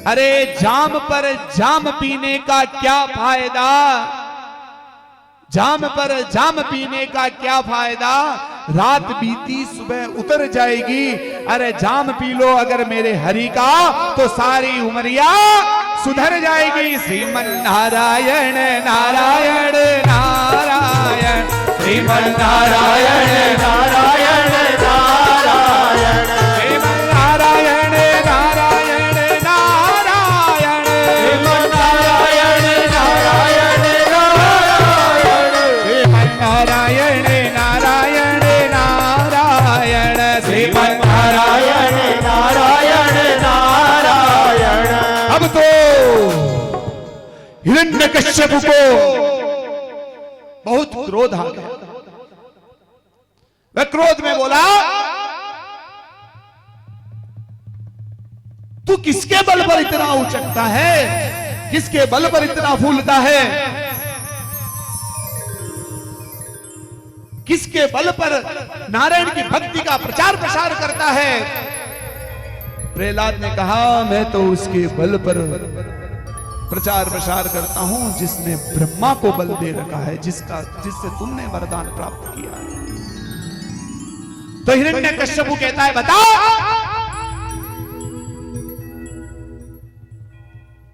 अरे जाम पर जाम पीने का क्या फायदा, जाम पर जाम पीने का क्या फायदा, रात बीती सुबह उतर जाएगी। अरे जाम पी लो अगर मेरे हरि का तो सारी उमरिया सुधर जाएगी। श्रीमन नारायण नारायण नारायण, श्रीमन नारायण नारायण नारायण, श्रीमन नारायण नारायण नारायण, श्रीमन नारायण नारायण नारायण, श्रीमन नारायण नारायण नारायण, श्रीमन नारायण नारायण नारायण। अब तो हिरण्यकश्यप को बहुत क्रोध आ गया। वह क्रोध में बोला, तू किसके बल पर इतना उचकता है, किसके बल पर इतना फूलता है, किसके बल पर नारायण की भक्ति का प्रचार प्रसार करता है। प्रहलाद ने कहा, मैं तो उसके बल पर प्रचार प्रसार करता हूं जिसने ब्रह्मा को बल दे रखा है, जिससे तुमने वरदान प्राप्त किया है। तो हिरण्यकश्यप कहता है, बता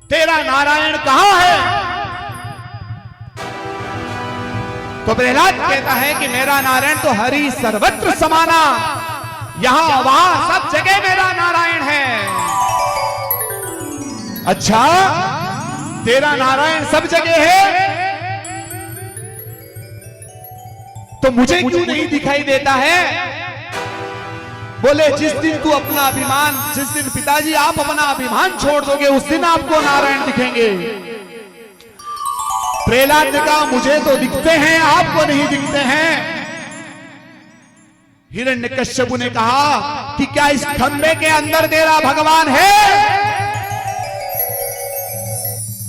तेरा नारायण कहां है। तो प्रहलाद कहता है कि मेरा नारायण तो हरि सर्वत्र समाना, यहां वहां सब जगह मेरा नारायण है। अच्छा, तेरा नारायण सब जगह है तो मुझे क्यों नहीं दिखाई देता है। बोले, जिस दिन तू अपना अभिमान, जिस दिन पिताजी आप अपना अभिमान छोड़ दोगे उस दिन आपको नारायण दिखेंगे। प्रहलाद ने कहा, मुझे तो दिखते हैं, आपको नहीं दिखते हैं। हिरण्यकश्यप ने कहा कि क्या इस खंबे के अंदर तेरा भगवान है।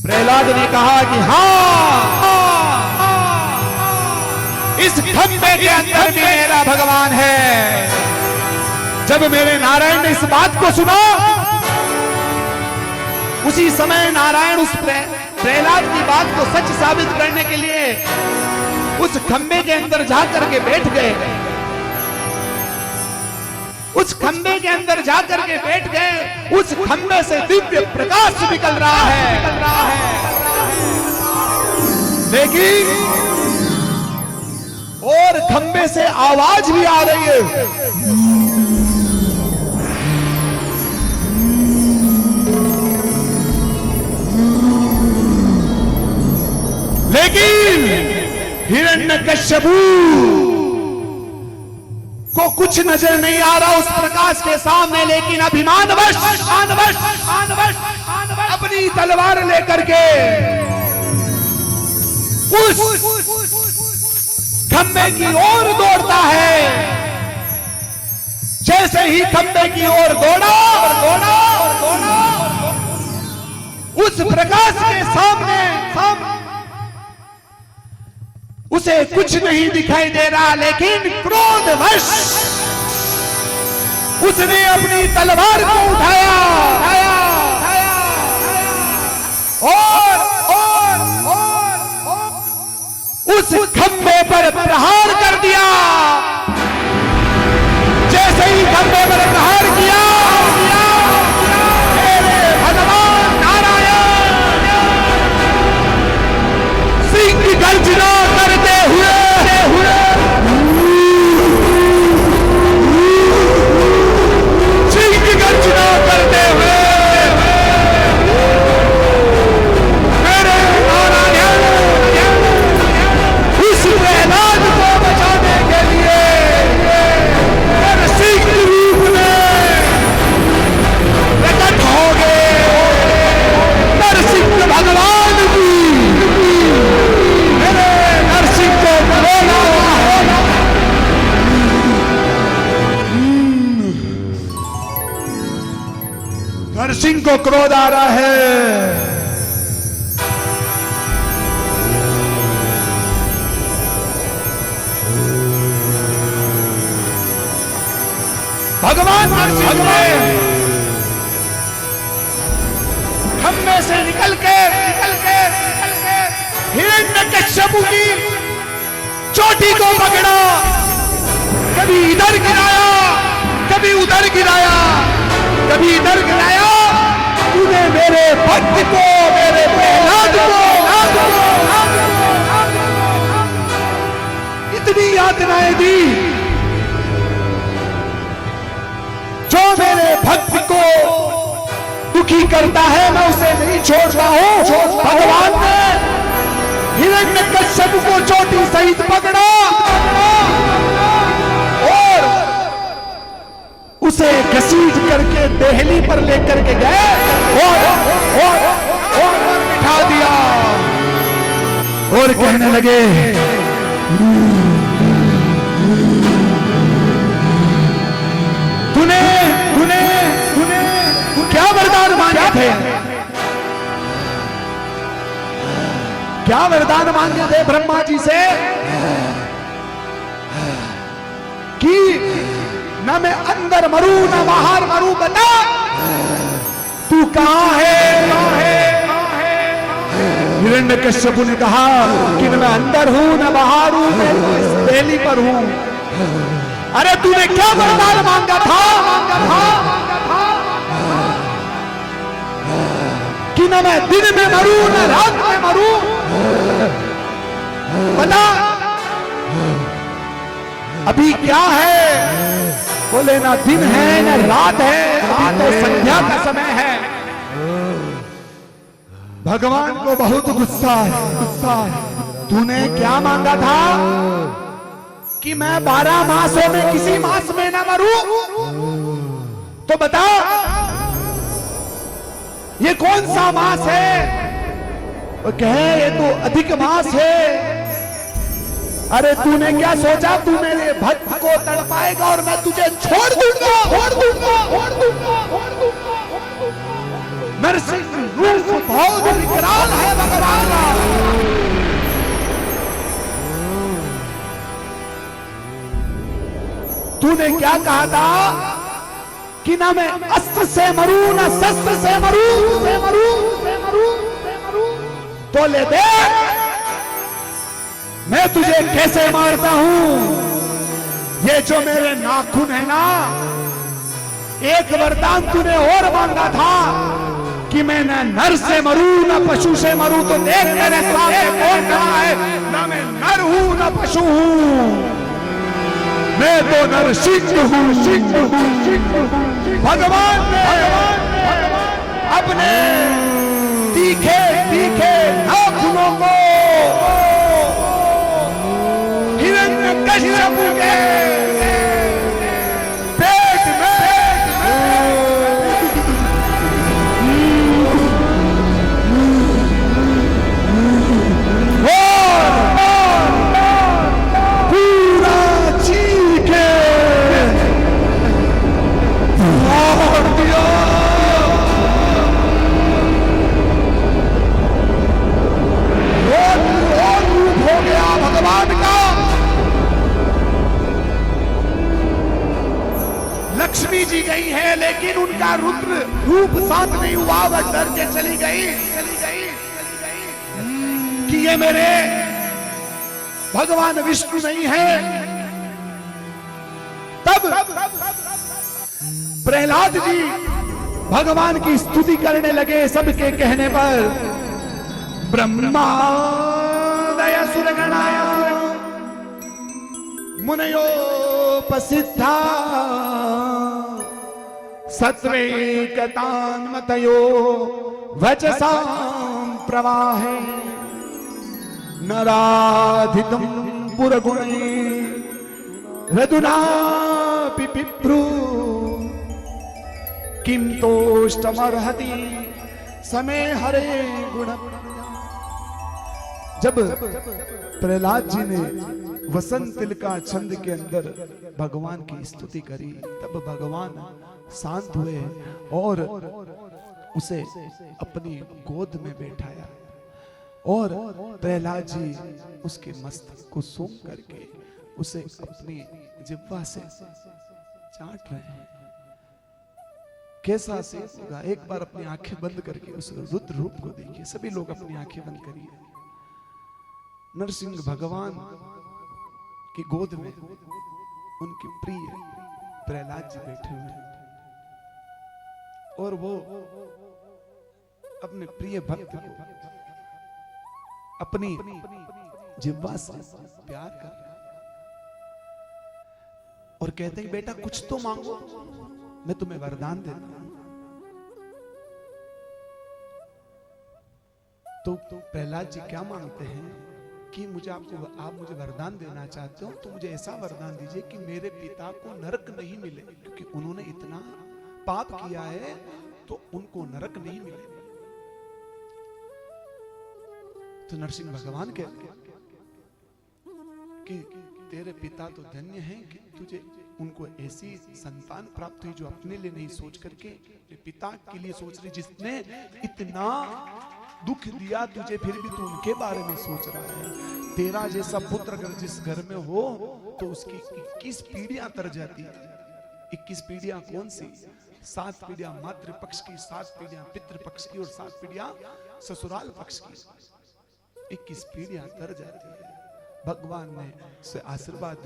प्रहलाद ने कहा कि हाँ, इस खंबे के अंदर भी मेरा भगवान है। जब मेरे नारायण ने इस बात को सुना, उसी समय नारायण उस प्रहलाद की बात को सच साबित करने के लिए उस खंबे के अंदर जाकर के बैठ गए। उस खंबे के अंदर जाकर के बैठ गए। उस खंबे से दिव्य प्रकाश निकल रहा है, लेकिन और खंबे से आवाज भी आ रही है। लेकिन हिरण्यकश्यप को कुछ नजर नहीं आ रहा उस प्रकाश के सामने। लेकिन अभिमानवश अपनी तलवार लेकर के उस खंबे की ओर दौड़ता है। जैसे ही खंबे की ओर दौड़ा, उस प्रकाश के सामने उसे कुछ नहीं दिखाई दे रहा। लेकिन क्रोधवश उसने अपनी तलवार को उठाया और उस खंबे पर प्रहार कर दिया। जैसे ही खंबे पर प्रहार किया, मेरे भगवान नारायण सिंह की गर्जना करते हुए सिंह की गर्जना करते हुए मेरे नारायण उस प्रहलाद को बचाने के लिए नरसिंह रूप में प्रकट हो गए। नरसिंह भगवान की मेरे नरसिंह को बोला नरसिंह को क्रोध आ रहा है। भगवान नरसिंह ने खम्भे से निकल के हिरण्यकश्यप की चोटी को पकड़ा, कभी इधर गिराया, कभी उधर गिराया, कभी इधर गिराया। तूने मेरे भक्त को, मेरे प्रहलाद को इतनी यातनाएं दी, जो मेरे भक्त को दुखी करता है मैं उसे नहीं छोड़ता हूं। भगवान ने हिरण्यकश्यप को चोटी सहित पकड़ा और उसे घसीट करके देहली पर लेकर के गए और बिठा दिया और कहने लगे, तूने क्या वरदान मांगे थे? क्या वरदान मांगे थे ब्रह्मा जी से कि न मैं अंदर मरूं न बाहर मरूं, बता तू कहां है? हिरण्यकश्यप ने कहा कि न मैं अंदर हूं न बाहर हूं, मैं इस बेली पर हूं। अरे तूने क्या वरदान मांगा था कि न मैं दिन में मरूं न रात में मरूं, बता अभी क्या है? बोले ना दिन है ना रात है, अभी तो संध्या का समय है। भगवान को बहुत गुस्सा है। तूने क्या मांगा था कि मैं 12 मासों में किसी मास में ना मरूं? तो बता ये कौन सा मास है? वो कहे ये तो अधिक मास है। अरे तूने क्या सोचा तू मेरे भक्त को तड़पाएगा और मैं तुझे छोड़ दूंगा? नरसिंह रूप बहुत विकराल है भगवान। तूने क्या कहा था कि ना मैं अस्त्र से मरूं ना शस्त्र से मरूं, तो ले दे मैं तुझे कैसे मारता हूं। ये जो मेरे नाखून है ना, एक वरदान तूने और मांगा था कि मैं न नर से मरूं न पशु से मरूं, तो देख मेरे सामने कौन खड़ा है, ना मैं नर हूं न पशु हूं, मैं तो नरसिंह हूं। भगवान ने अपने तीखे नाखूनों को हिरण्यकश्यप के पेट पूरा चीखे फाड़ दिया। और रूप हो गया भगवान का। लक्ष्मी जी गई है लेकिन उनका रुद्र रूप शांत नहीं हुआ, वह डर के चली गई कि ये मेरे भगवान विष्णु नहीं है। तब प्रहलाद जी भगवान की स्तुति करने लगे सबके कहने पर। ब्रह्मा दया सुरगणाय मुनयोपसिद्धा सत्वैकतान्मतयो वचसां प्रवाहे नराधितं पुरगुणै रदुनापि पिप्रू किं तोष्टमर्हति समे हरे गुण। जब प्रहलाद जी ने वसंत तिलका छंद के अंदर भगवान की स्तुति करी, तब भगवान शांत हुए और उसे अपनी गोद में बैठाया और प्रहलाद जी उसके मस्तक को सूंघ करके उसे अपनी जिह्वा से चाट रहे हैं। कैसा से होगा। एक बार अपनी आंखें बंद करके उस रुद्र रूप को देखिए। सभी लोग अपनी आंखें बंद करिए। नरसिंह भगवान की गोद में उनके प्रिय प्रहलाद जी बैठे हुए हैं और वो अपने प्रिय भक्त को अपनी जिह्वा से प्यार कर रहे हैं और कहते हैं बेटा कुछ तो मांगो, मैं तुम्हें वरदान देता हूं। तो प्रहलाद जी क्या मांगते हैं कि आप मुझे वरदान देना चाहते हो तो मुझे ऐसा वरदान दीजिए कि मेरे पिता को नरक नहीं मिले, क्योंकि उन्होंने इतना पाप किया है तो उनको नरक नहीं मिले। तो नरसिंह भगवान कहते हैं कि तेरे पिता तो धन्य हैं कि तुझे उनको ऐसी संतान प्राप्त हुई जो अपने लिए नहीं सोच करके पिता के लिए सोच रही, जिसने इतना दुख दिया तुझे फिर भी तू उनके बारे में सोच रहा है। तेरा जैसा पुत्र अगर जिस घर में हो तो उसकी 21 पीढ़ियां तर जाती है। 21 पीढ़ियां कौन सी? 7 पीढ़ियां मातृ पक्ष की, 7 पीढ़ियां पितृ पक्ष की और 7 पीढ़ियां ससुराल पक्ष की। 21 पीढ़ियां तर जाती है। भगवान ने से आशीर्वाद